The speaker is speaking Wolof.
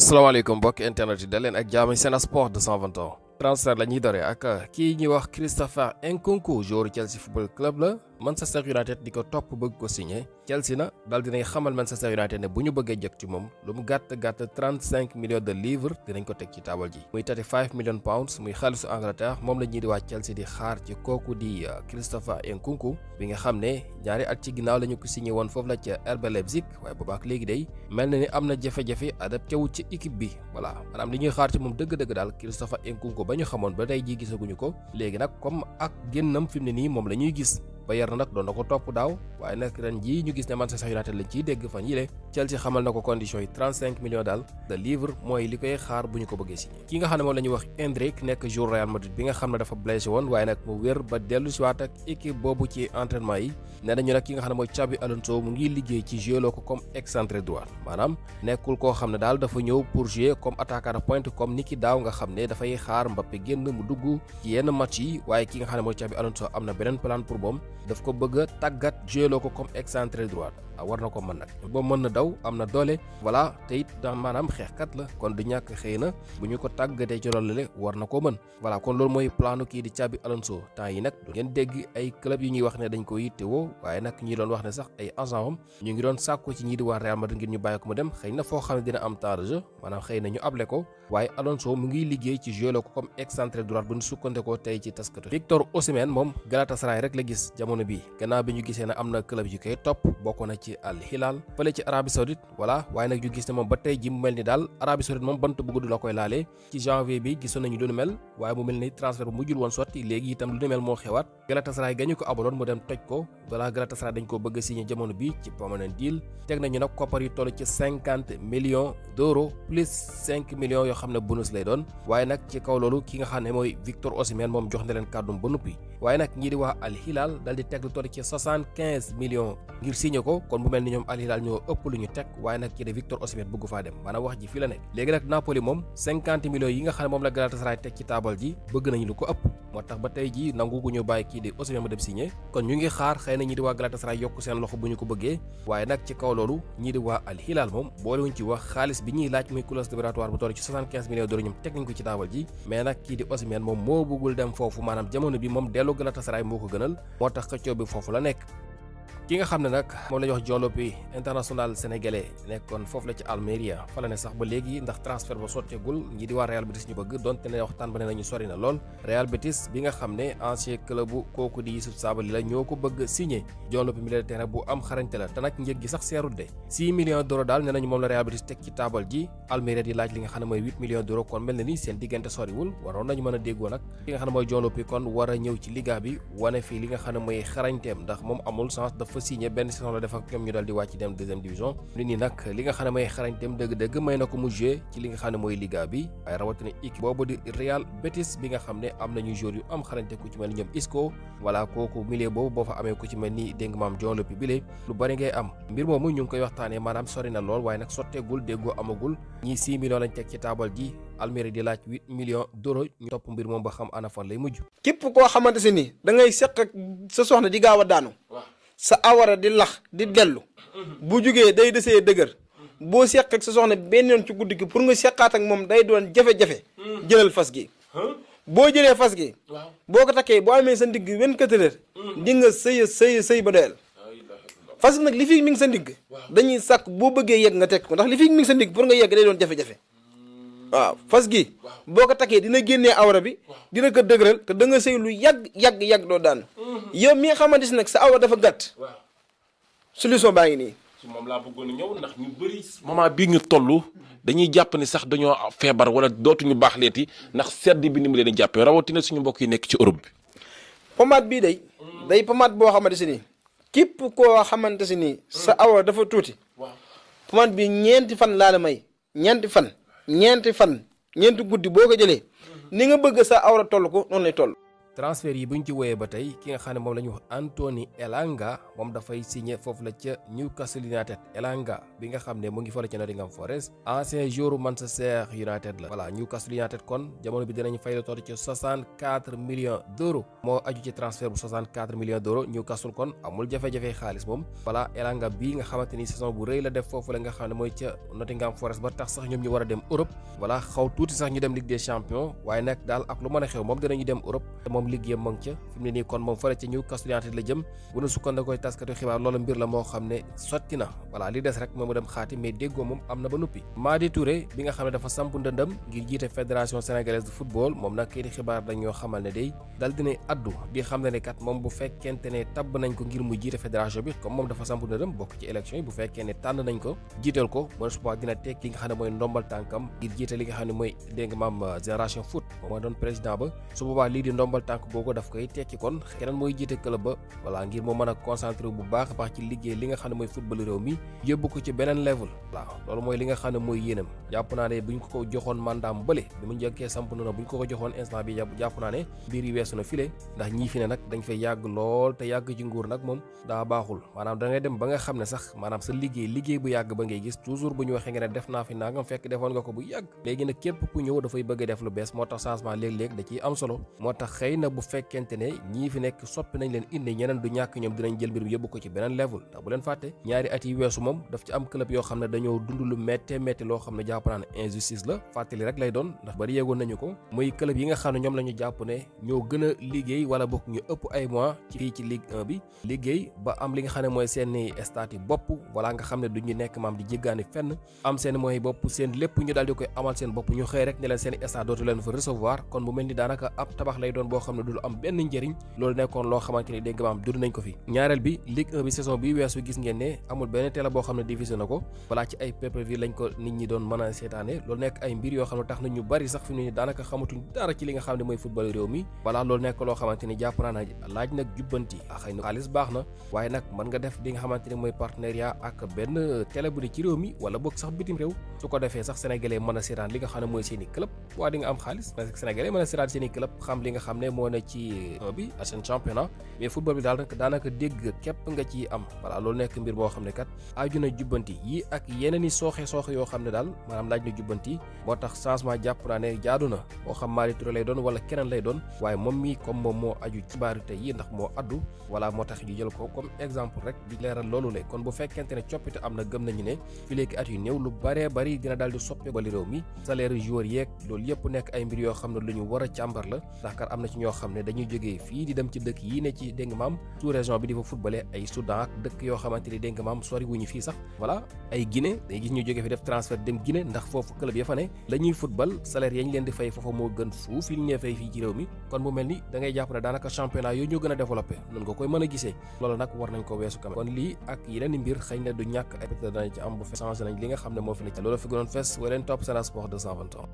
salaamaaleykum mbokk internet yi dal leen ak jàmm Sen Sport 221 transfert la ñuy doree ak kii ñuy wax Christopher Nkunku joueur Chelsea football club la Manchester United di ko topp bëgg ko signé Chelsea na daal dinay xamal Manchester United ne bu ñu bëggee jot ci moom lu mu gàtt 35 millions de livres dinañ ko teg ci taabal ji muy 35 millions pounds muy xaalisu Angleterre moom la ñuy di waa Chelsea di xaar ci kooku di Christopher Nkunku bi nga xam ne ñaari at ci ginnaaw la ñu ko signé woon foofu la ca RB Leipzig waaye boobaak léegi day mel na ni am na jafe-jafe adapté wu ci équipe bi voilà maanaam li ñuy xaar ci moom dëgg-dëgg daal Christopher Nkunku ba ñu xamoon ba tey jii gisaguñu ko léegi nag comme ak génnam fi mu ne nii moom la ñuy gis Bayern nag doon na ko topp daaw waaye nag ren jii ñu gis ne Manchester United lañ ciy dégg fan yile Chelsea xamal na ko conditions yi 35 millions daal de livres mooy li koy xaar bu ñu ko bëggee signé ki nga xam ne moom la ñuy wax Endrick nekk joueur Real Madrid bi nga xam ne dafa blessé woon waaye nag mu wér ba dellu si waat ak équipe boobu ci entraînement yi nee nañu nag ki nga xam ne mooy Xabi Alonso mu ngi liggéey ci jouer loo ko comme excentré droit maanaam nekkul koo xam ne daal dafa ñëw pour jouer comme attaquant de pointe comme ni ki daaw nga xam ne dafay xaar Mbappé génn mu dugg ci yenn match yi waaye ki nga xam ne mooy Xabi Alonso am na beneen plan pour moom daf ko bëgg a tàggat jouer loo ko comme excentré droit war na ko mën nag boobu mën na daw am na doole voilà te it da maanaam xeexkat la kon du ñàkk xëy na bu ñu ko tàggatee ci loolu le war na ko mën voilà kon loolu mooy planu kii di Xabi Alonso temps yi nag du ngeen dégg ay club yi ñuy wax ne dañ ko yittewoo waaye nag ñi doon wax ne sax ay agent am ñu ngi doon sàkku ci ñii di waa Real Madrid ngir ñu bàyyi ko mu dem xëy na foo xam ne dina am temps de jeu maanaam xëy na ñu able ko waaye Alonso mu ngi liggéey ci jouer ko comme excentré droite bu ñu sukkandekoo tey ci taskatu Victor Osimhen moom Galatasaray rek la gis jamono bi gannaaw bi ñu gisee ne am na club yu koy topp bokk na ci Al Hilal fële ci Arabie Saoudite voilà waaye nag ñu gis ne moom ba tey ji mu mel ni daal Arabie Saoudite moom bant bu gudd la koy laalee ci janvier bi gisoon nañu lu nu mel waaye mu mel ni transfert bu mujjul woon sotti léegi itam lu nu mel moo xewaat Galatasaray gañu ko abaloon mu dem toj ko voilà Galatasaray dañ ko bëgg a signé jamono bi ci permanent deal teg nañu nag koppar yu toll ci 50 millions d'euros plus 5 millions yoo xam ne bonus lay doon waaye nag ci kaw loolu ki nga xam ne mooy Victor Osimhen moom jox na leen kàddum ba noppi waaye nag ñii di waa Al Hilal dal di teg lu toll ci 75 millions ngir signé ko kon bu mel ni ñoom Al Hilal ñoo ëpp lu ñu teg waaye nag kii de Victor Osimhen bëgg faa dem maanaam wax ji fii la nekk léegi nag Napoli moom 50 millions yi nga xam ne moom la Galatasaray teg ci taabal ji bëgg nañu lu ko ëpp moo tax ba tey ji nangu gu ñu bàyyi kii di Osimhen ma dem signé kon ñu ngi xaar xëy na ñii di waa Galatasaray yokk seen loxo bu ñu ko bëggee waaye nag ci kaw loolu ñii di waa Al Hilal moom boolewuñ ci wax xaalis bi ñuy laaj muy clause libératoire bu toll ci 75 millions d'euros ñoom teg nañ ko ci taabal ji mais nag kii di Osimhen moom moo bëggul dem foofu maanaam jamono bi moom dellu Galatasaray moo ko gënal moo tax xëccoo bi foofu la nekk ki nga xam ne nag moom la ñuy wax Dion Lopy international sénégalais nekkoon foofu la ci Almeria fa la ne sax ba léegi ndax transfert ba sotteegul ñi di waa Real Betis ñu bëgg donte ne waxtaan ba ne nañu sori na lool Real Betis bi nga xam ne ancien club bu kooku di Youssouf Sabaly la ñoo ko bëgg signé Dion Lopy milieu de terrain bu am xarañte la te nag njëg gi sax seerut de 6 millions d'euros daal ne nañu moom la Real Betis teg ci taabal ji Almeria di laaj li nga xam ne mooy 8 millions d'euros kon mel na ni seen diggante soriwul waroon nañu mën a déggoo nag ki nga xam ne mooy Dion Lopy kon war a ñëw ci liga bi wane fii li nga xam ne mooy xarañteem ndax moom amul chance dafa signé benn saison la def ak ñoom ñu dal di wàcc dem deuxième division nit ñi nag li nga xam ne mooy xarañteem dëgg-dëgg may na ko mu jouer ci li nga xam ne mooy liga bi waaye rawatina équipe boobu di Real Betis bi nga xam ne am nañu joueur yu am xarañte ku ci mel ni ñoom Isco voilà kooku milieu boobu boo fa amee ku ci mel ni dégg nga maam Dion Lopy bile lu bari ngay am mbir moomu ñu ngi koy waxtaanee maanaam sori na lool waaye nag sotteegul déggoo amagul ñii 6 millions lañ teg ci taabal ji Almeria di laaj 8 millions d'euros ñu topp mbir moom ba xam ana fan lay mujj. képp koo xamante si ni da ngay seq ak sa soxna di gaaw a daanu sa awara di lax di dellu bu jugee day desee dëgër boo seq ak sa soxna benn yoon ci guddi gi pour nga seqaat ak moom day doon jafe-jafe jëlal fas gi boo jëlee fas gi boo ko takkee boo amee sa ndigg 24 heures di nga sëy ba doyal fas gi nag li fi mi ngi sa ndigg dañuy sàkk boo bëggee yegg nga tekk ko ndax li fi mi ngi sa ndigg pour nga yegg day doon jafe-jafe waaw fas gi boo ko takkee dina génnee awra bi dina ko dëgëral te da nga sëy lu yàgg doo daan yow mi nga xamante si nag sa awra dafa gàtt solution baa ngi nii ci moom laa bëggoon a ñëw ndax ñu bëri moment bii ñu toll dañuy jàpp ni sax dañoo feebar wala dootuñu baax leeti ndax sedd bi ni mu leen di jàppee rawatina suñu mbokk yi nekk ci Europe bi pomade bii day pomade boo xamante si nii képp koo xamante si nii sa awra dafa tuuti pomade bi ñeenti fan laa la may ñeenti fan ñeenti guddi boo ko jëlee ni nga bëgg sa awra toll ko noonu lay toll transfert yi buñ ci woyee ba tey ki nga xam ne moom la ñu wax Anthony Elanga moom dafay signé foofu la ca Newcastle United. Elanga bi nga xam ne mu ngi fa la ca Nottingham Forest ancien joueur Manchester United la. voilà Newcastle United kon jamono bi dinañ fay la toll ci 64 millions d'euros moo aju ci transfert bu 64 millions d'euros. Newcastle kon amul jafe-jafe xaalis moom. voilà Elanga bi nga xamante ni saison bu rëy la def foofu la nga xam ne mooy ca Nottingham Forest ba tax sax ñoom ñu war a dem Europe. voilà xaw tuuti sax ñu dem Ligue des Champions waaye nag daal ak lu mën a xew moom dinañu dem Europe te moom liggéeyam ma ngi ca fi mu ne nii kon moom fële ca Newcastle United la jëm bu nu sukkandikoo taskatu xibaar loolu mbir la moo xam ne sotti na. voilà li des rek moom mu dem xaati mais déggoo moom am na ba noppi. Madi Touré bi nga xam ne dafa samp ndëndëm ngir jiite fédération sénégalaise de football moom nag kii di xibaar dañoo xamal ne day dal dinay addu di xam ne kat moom bu fekkente ne tabb nañ ko ngir mu jiite fédération bi comme moom dafa samp ndëndëm bokk ci élection yi bu fekkee ne tànn nañ ko jiital ko bon espoir dina teg li nga xam ne mooy ndombal tànkam ngir jiite li nga xam ne mooy dégg nga maam génération foot moom mooy doon président ba su boobaa lii di ndombal tànk boobu daf koy tekki kon keneen mooy jiite club ba. voilà ngir moo mën a concentré bu baax a baax ci liggéey li nga xam ne mooy football réew mi yóbbu ko ci beneen level. waaw loolu mooy li nga xam ne mooy yéenam jàpp naa ne buñ ko joxoon mandaam bële bi mu njëkkee samp na buñ ko joxoon instant bi jàpp naa ne mbir yi weesu na file ndax ñii fi ne nag dañ fay yàgg lool te yàgg ci nguur nag moom daa baaxul maanaam da ngay dem ba nga xam ne sax maanaam sa liggéey bu yàgg ba ngay gis toujours bu ñu waxee nga ne def naa fi nangam fekk defoon nga ko bu yàgg. léegi nag képp ku ñëw dafay bëgg a def lu bees moo tax changement léeg-léeg da ciy am solo moo tax xëy na bu fekkente ne ñii fi nekk soppi nañ leen indi ñeneen du ñàkk ñoom dinañ jël mbir mi yóbbu ko ci beneen level ndax bu leen fàtte ñaari at yi weesu moom daf ci am club yoo xam ne dañoo dund lu méttee métti loo xam ne jàpp naa ne injustice la fàttali rek lay doon ndax bari yéegoon nañu ko muy club yi nga xam ne ñoom la ñu jàpp ne ñoo gën a liggéey wala bokk ñu ëpp ay mois ci fii ci Ligue 1 bi liggéey ba am li nga xam ne mooy seeni stade yi bopp wala nga xam ne du ñu nekk maam di jéggaani fenn am seen mooy bopp seen lépp ñu daal di koy amal seen bopp ñu xëy rek ne leen seen stade dootu leen fa recevoir kon bu mel ni daanaka ab tabax lay doon boo xam ne du am benn njëriñ loolu nekkoon loo xamante ni dégg nga maam dund nañ ko fi. ñaareel bi Ligue 1 bi saison bi weesu gis ngeen ne amul benn télé boo xam ne divisé na ko balaa ci ay pay-per-view lañ ko nit ñi doon mën a seetaane loolu nekk ay mbir yoo xam ne tax na ñu bari sax fi mu ne daanaka xamatuñ dara ci li nga xam ne mooy football réew mi voilà loolu nekk loo xamante ni jàpp naa ne laaj nag jubbanti xëy na xaalis baax na waaye nag mën nga def li nga xamante ni mooy partenariat ak benn télé bu ne ci réew mi wala boog sax bitim réew su ko defee sax sénégalais mën a seetaan li nga xam ne mooy seeni club waa di nga am xaalis parce que sénégalais mën a seetaan seeni club xam li nga xam ne moo ne ci bi ak seen championnat mais football bi daanaka dégg képp nga ci am voilà loolu nekk mbir boo xam ne kat aju na jubbanti yi ak yeneen i sooxe yoo xam ne daal maanaam laaj na jubbanti moo tax changement jàpp naa ne jaadu na moo xam Madi Touré lay doon wala keneen lay doon waaye moom mi comme moom moo aju ci baaru tey yi ndax moo addu voilà moo tax ñu jël ko comme exemple rek di leeral loolu le kon bu fekkente ne coppite am na gëm nañu ne fi léegi at yu néew lu baree bari dina daal di soppe bali réew mi salaire joueur yeeg loolu yëpp nekk ay mbir yoo xam ne lu ñu war a càmbar la ndax kat am na ci ñoo xam ne dañuy jógee fii di dem ci dëkk yi ne ci dégg nga maam sous région bi di fa footballé ay Soudan ak dëkk yoo xamante ni dégg nga maam sori wuñu fii sax voilà ay Guinée day gis ñu jógee fi def transfert dem Guinée ndax foofu club ya fa ne la ñuy football salaire yañ leen di fay foofa moo gën fuuf li ñu leen fay fii ci réew mi kon mu mel ni da ngay jàpp ne daanaka championnat yooyu ñoo gën a développé noonu nga koy mën a gisee loolu nag war nañ ko weesu kam kon lii ak yeneen i mbir xëy na du ñàkk ay peut-être danañ ci am bu fe changé nañ li nga xam ne moo fi ne loolu fi gënoon fees wa leen topp Sen Sport 221